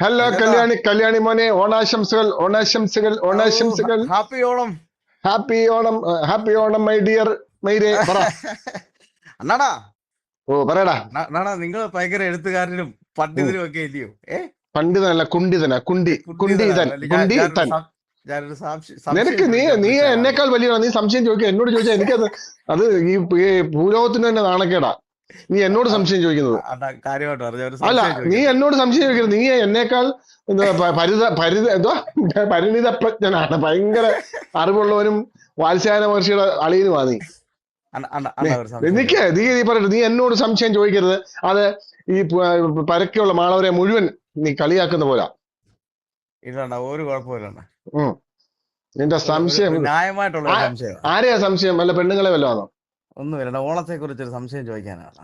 Hello രംഗേട്ടാ. Kalyani മോനെ, ഓണാശംസകൾ ഓണാശംസകൾ ഔ, ഓണാശംസകൾ. Happy Onam. Happy Onam my dear മൈരേ, പറ. അണ്ണാടാ, ഓ, പറയടാ. അണ്ണാടാ, നിങ്ങൾ ഭയങ്കര എഴുത്തുകാരനും ഉം. പണ്ഡിതനും ഒക്കെ ഇല്ലയോ? പണ്ഡിതനല്ല, കുണ്ടിതനാ, കുണ്ഠിതനാണ് അല്ലേ? കുണ്ടി തൻ. ഞാനൊരു സംശയം നിനക്ക് നീ ചോദിക്കാൻ നീ വിളിച്ചതാണ്. എന്നേക്കാൾ വലിയ, നീ സംശയം ചോദിക്കുക, എന്നോട് ചോദിച്ചാൽ എനിക്കത് അത് ഈ ഭൂലോകത്തിന് തന്നെ നാണക്കേടാ നീ എന്നോട് സംശയം ചോദിക്കുന്നത്. അണ്ണാ, കാര്യമായിട്ട് പറഞ്ഞു, ഒരു അല്ല, സംശയം നീ ചോദിക്കട്ടെ? എന്നോട് സംശയം ചോദിക്കരുത്. നീ എന്നേക്കാൾ എന്താ പരിണിത പ്രജ്ഞനാണ്, ഭയങ്കര അറിവുള്ളവനും വാത്സ്യായന മഹർഷിയുടെ അളിയനുമാ നീ. അണ്ണാ, ഒരു സംശയം നിക്ക് ചോദിക്കട്ടെ? നീ പറയട്ടെ, നീ എന്നോട് സംശയം ചോദിക്കരുത്. അത് ഈ പരക്കെയുള്ള മാളവരെ മുഴുവൻ നീ കളിയാക്കുന്ന പോലാ. ഇല്ല അണ്ണാ, ഒരു കുഴപ്പമില്ല അണ്ണാ. ഉം. നിന്റെ സംശയം ഒരു ന്യായമായിട്ടുള്ള ഒരു സംശയം. ആരെയാ സംശയം? വല്ല പെണ്ണുങ്ങളെ വല്ലതാണോ? ഒന്നുമില്ല, ഓണത്തെ കുറിച്ചൊരു സംശയം ചോദിക്കാനാണ്.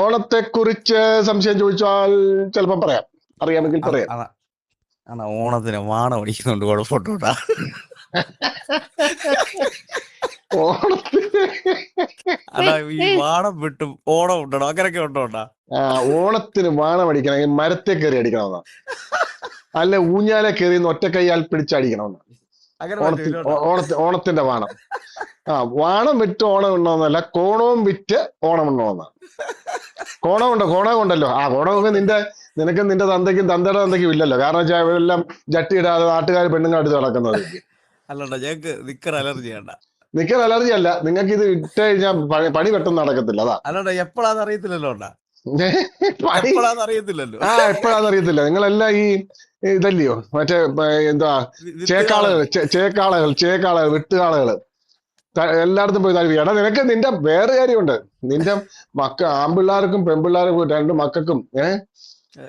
ഓണത്തെ കുറിച്ച് സംശയം ചോദിച്ചാൽ ചിലപ്പം പറയാം, അറിയാമെങ്കിൽ പറയാം. അണ്ണാ, ഓണത്തിന് വാണ പഠിക്കുന്നുണ്ട്, കുഴപ്പമുണ്ടോട്ടാ? ഓണത്തിന് അണ്ണാ, ഈ വാണം വിട്ട് ഓണം ഉണ്ടോ? അങ്ങനെയൊക്കെ ഉണ്ടോട്ടാ? ഓണത്തിന് വാണം അടിക്കണമെങ്കിൽ മരത്തെ കയറി അടിക്കണമെന്നാ, അല്ല ഊഞ്ഞാലെ കയറി ഒറ്റ കൈയാൽ പിടിച്ചടിക്കണമെന്നാ അങ്ങനെ ഓണത്തിന്റെ വാണം. വാണം വിറ്റ് ഓണം ഉണ്ടോന്നല്ല, കോണവും വിറ്റ് ഓണം ഉണ്ടോന്നാ. കോണം കൊണ്ടല്ലോ. കോണമൊക്കെ നിനക്കും നിന്റെ തന്തയ്ക്കും തന്തയുടെ തന്തയ്ക്കും ഇല്ലല്ലോ. കാരണം വെച്ചാൽ ഇവരെല്ലാം ജട്ടി ഇടാതെ നാട്ടുകാർ പെണ്ണുങ്ങൾ അടുത്ത് നടക്കുന്നത്. അല്ലണ്ട, ഞങ്ങക്ക് നിക്കർ അലർജി ആണ്. നിക്കർ അലർജി അല്ല, നിങ്ങൾക്ക് ഇത് ഇട്ട് കഴിഞ്ഞാൽ പണി പെട്ടെന്ന് നടക്കത്തില്ല, അതാ. അല്ലണ്ട, എപ്പോഴാന്ന് അറിയത്തില്ലല്ലോ. അറിയത്തില്ലല്ലോ. എപ്പോഴാന്ന് അറിയത്തില്ല. നിങ്ങളെല്ലാം ഈ ഇതല്ലയോ, മറ്റേ എന്താ, ചേക്കാളകൾ വെട്ടുകാളകള് എല്ലായിടത്തും പോയി തഴുവി. നിനക്ക് നിന്റെ വേറെ കാര്യമുണ്ട്. നിന്റെ ആൺപിള്ളേർക്കും പെൺപിള്ളേർക്കും രണ്ട് മക്കൾക്കും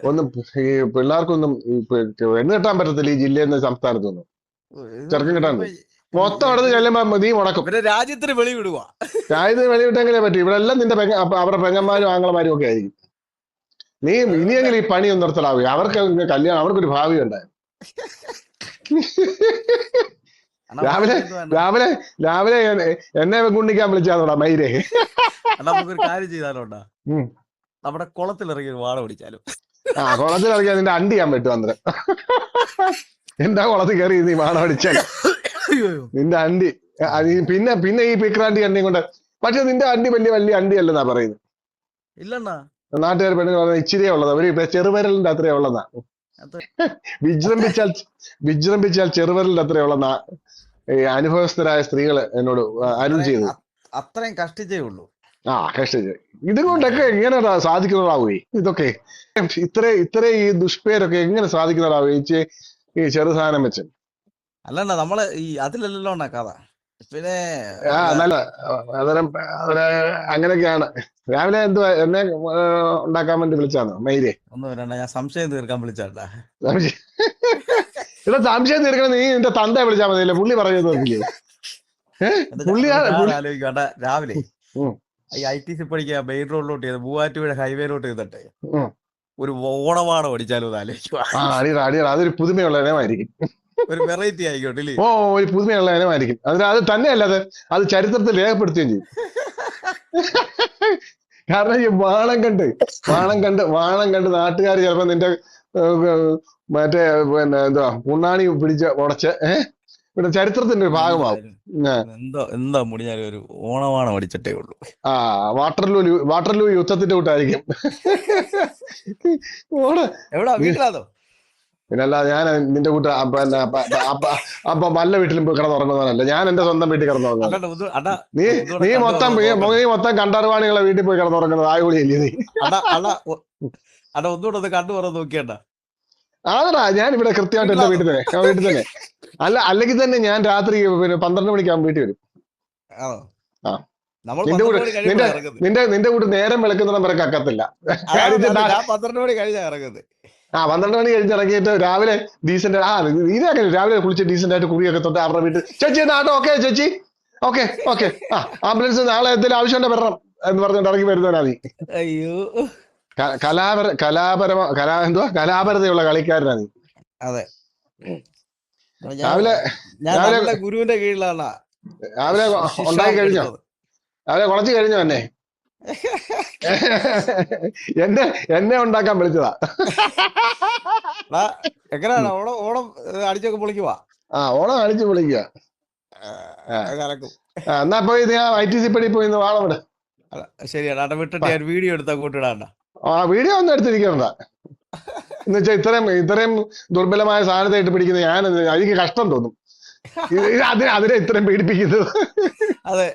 ഒന്നും ഈ പിള്ളേർക്കൊന്നും പെണ്ണ് കെട്ടാൻ പറ്റത്തില്ല ഈ ജില്ലയിൽ നിന്ന്, സംസ്ഥാനത്തൊന്നും ചെറുക്കം കിട്ടാൻ. മൊത്തം അടുത്ത് ചെല്ലുമ്പോ നീ മുടക്കും. രാജ്യത്തിന് വെളി വിടുക. രാജ്യത്തിന് വെളിവിട്ടെങ്കിലേ പറ്റും. ഇവിടെ എല്ലാം നിന്റെ അവരുടെ പെങ്ങന്മാരും ആങ്ങളമാരും ഒക്കെ ആയിരിക്കും. നീ ഇനിയെങ്കിലും ഈ പണിയൊന്നും നിർത്തലാവുക. അവർക്ക് കല്യാണം, അവർക്കൊരു ഭാവി ഉണ്ടായി. രാവിലെ എന്നെ കുണ്ടിക്കാൻ വിളിച്ചാന്നോടാ മൈരേ. നമുക്കൊരു കാര്യം ചെയ്താലോണ്ടാ, നമ്മുടെ കുളത്തിലിറങ്ങി വാഴ പിടിച്ചാലോ? കുളത്തിലിറങ്ങിയാൽ നിന്റെ അണ്ടി ചെയ്യാൻ പറ്റും. അന്നേരം എന്താ കുളത്തിൽ കയറി നീ വാഴ പിടിച്ചാൽ നിന്റെ അണ്ടി പിന്നെ ഈ പിക്രാണ്ടി അണ്ടിയും കൊണ്ട്. പക്ഷെ നിന്റെ അണ്ടി വലിയ അണ്ടി അല്ലെന്നാ പറയുന്നത്. ഇല്ലണ്ണാ, നാട്ടുകാർ പെണ്ണുങ്ങൾ ഇച്ചിരിയേ ഉള്ളത്, ഒരു ചെറുവിരലിന്റെ അത്രേ ഉള്ളതാ. വിജൃംഭിച്ചാൽ ചെറുവിരലിന്റെ അത്രേ ഉള്ളതാ അനുഭവസ്ഥരായ സ്ത്രീകൾ എന്നോട് അരുൾ ചെയ്തു. അത്രയും കഷ്ടിച്ചേ ഉള്ളൂ. കഷ്ടിച്ച് ഇതുകൊണ്ടൊക്കെ എങ്ങനെ സാധിക്കുന്നതാവേ? ഇതൊക്കെ ഇത്ര ഈ ദുഷ്പേരൊക്കെ എങ്ങനെ സാധിക്കുന്നതാവേ ഈ ചെറു സാധനം വെച്ച്? അല്ലണ്ട, നമ്മള് ഈ അതിലല്ലോ കഥ. പിന്നെ നല്ല അങ്ങനെയൊക്കെയാണ്. രാവിലെ എന്തുവാ എന്നെ ഉണ്ടാക്കാൻ വേണ്ടി വിളിച്ചാന്നോ മൈരേ? ഒന്നും വേണ്ട, ഞാൻ സംശയം തീർക്കാൻ വിളിച്ചാട്ടാ. ഇവിടെ സംശയം തീർക്കണം. നീ നിന്റെ തന്ത വിളിച്ചാൽ മതിയല്ലേ, പുള്ളി പറയുന്നത് നോക്കില്ലേ? ആലോചിക്കണ്ട, രാവിലെ ഈ ITC പഠിക്കുക മെയിൻ റോഡിലോട്ട് ചെയ്ത് മൂവാറ്റുപുഴ ഹൈവേയിലോട്ട് ചെയ്തിട്ടെ ഒരു ഓണവാട പഠിച്ചാലോ എന്ന് ആലോചിക്കുക. അതൊരു പുതുമയുള്ള ഇനമായിരിക്കും, ഒരു വെറൈറ്റി ആയിക്കോട്ടെ. ഒരു പുതുമയുള്ള ഇനമായിരിക്കും. അത് തന്നെയല്ല, അത് ചരിത്രത്തിൽ രേഖപ്പെടുത്തുകയും ചെയ്യും. കാരണം ഈ വാണം കണ്ട് നാട്ടുകാർ ചിലപ്പോ നിന്റെ മറ്റേ എന്താ പുണ്ണാണി പിടിച്ച് ഉടച്ച് ഇവിടെ ചരിത്രത്തിന്റെ ഒരു ഭാഗമാവും. എന്താ മുടിഞ്ഞാലും ഒരു ഓണവാണ പഠിച്ചിട്ടേ ഉള്ളൂ. വാട്ടർലൂ യുദ്ധത്തിന്റെ കൂട്ടായിരിക്കും. എവിടാ, വീട്ടിലാണോ? പിന്നല്ല, ഞാൻ നിന്റെ കൂട്ട അപ്പൊ വല്ല വീട്ടിലും പോയി കിടന്നുറങ്ങുന്നവനല്ല ഞാൻ. എന്റെ സ്വന്തം വീട്ടിൽ കിടന്നുറങ്ങുന്നത്. നീ മൊത്തം കണ്ടറിവാണികളെ വീട്ടിൽ പോയി കിടന്നുറങ്ങുന്നത് ആയോളിയല്ലേ നീ? ഒന്നുകൂടെ കണ്ടു പറഞ്ഞു നോക്കിയണ്ട. ഞാൻ ഇവിടെ കൃത്യമായിട്ട് എന്റെ വീട്ടിൽ തന്നെ. അല്ലെങ്കിൽ തന്നെ ഞാൻ രാത്രി 12 മണിക്കാകുമ്പോൾ വീട്ടിൽ വരും. നിന്റെ കൂട്ട് നേരം വെളുക്കുന്നിടം വരെ കക്കത്തില്ല. 12 മണി കഴിഞ്ഞാ ഇറങ്ങുന്നത്. 12 മണി കഴിഞ്ഞിറങ്ങിയിട്ട് രാവിലെ ഡീസന്റ് ഇതങ്ങനെ രാവിലെ കുളിച്ച് ഡീസന്റ് ആയിട്ട് കുറിയൊക്കെ തൊട്ട് അവരുടെ വീട്ടിൽ ചേച്ചി നാട്ടോ ഓക്കെ ചേച്ചി ഓക്കെ ആംബുലൻസ് നാളെ എന്തെങ്കിലും ആവശ്യം വരണം എന്ന് പറഞ്ഞിട്ട് ഇറങ്ങി വരുന്നവനാ നീ. അയ്യോ, കലാപരതയുള്ള കളിക്കാരനാ നീ. അതെ, രാവിലെ ഗുരുവിന്റെ കീഴിലാണ്. രാവിലെ ഉണ്ടാക്കി കഴിഞ്ഞോ? രാവിലെ കുളച്ച് കഴിഞ്ഞോ? എന്നെ ഉണ്ടാക്കാൻ വിളിച്ചതാ. എങ്ങനെയാണ് ഓണം ഓണം അടിച്ചൊക്കെ പൊളിക്കുവാ? ഓണം അടിച്ചു വിളിക്കുക. കലക്കും. എന്നാ പോയി നീ ITC പടി പോയി വാളം വിട. ശരിയാണ്, അവിടെ വിട്ടിട്ട് ഞാൻ വീഡിയോ എടുത്താ കൂട്ടിടാണ്ട. വീഡിയോ ഒന്നും എടുത്തിരിക്കണ്ട. എന്ന് വെച്ചാൽ ഇത്രയും ദുർബലമായ സാധനത്തായിട്ട് പിടിക്കുന്ന ഞാൻ എനിക്ക് കഷ്ടം തോന്നും. അതിനെ ഇത്രയും പീഡിപ്പിക്കുന്നത്. അതെ.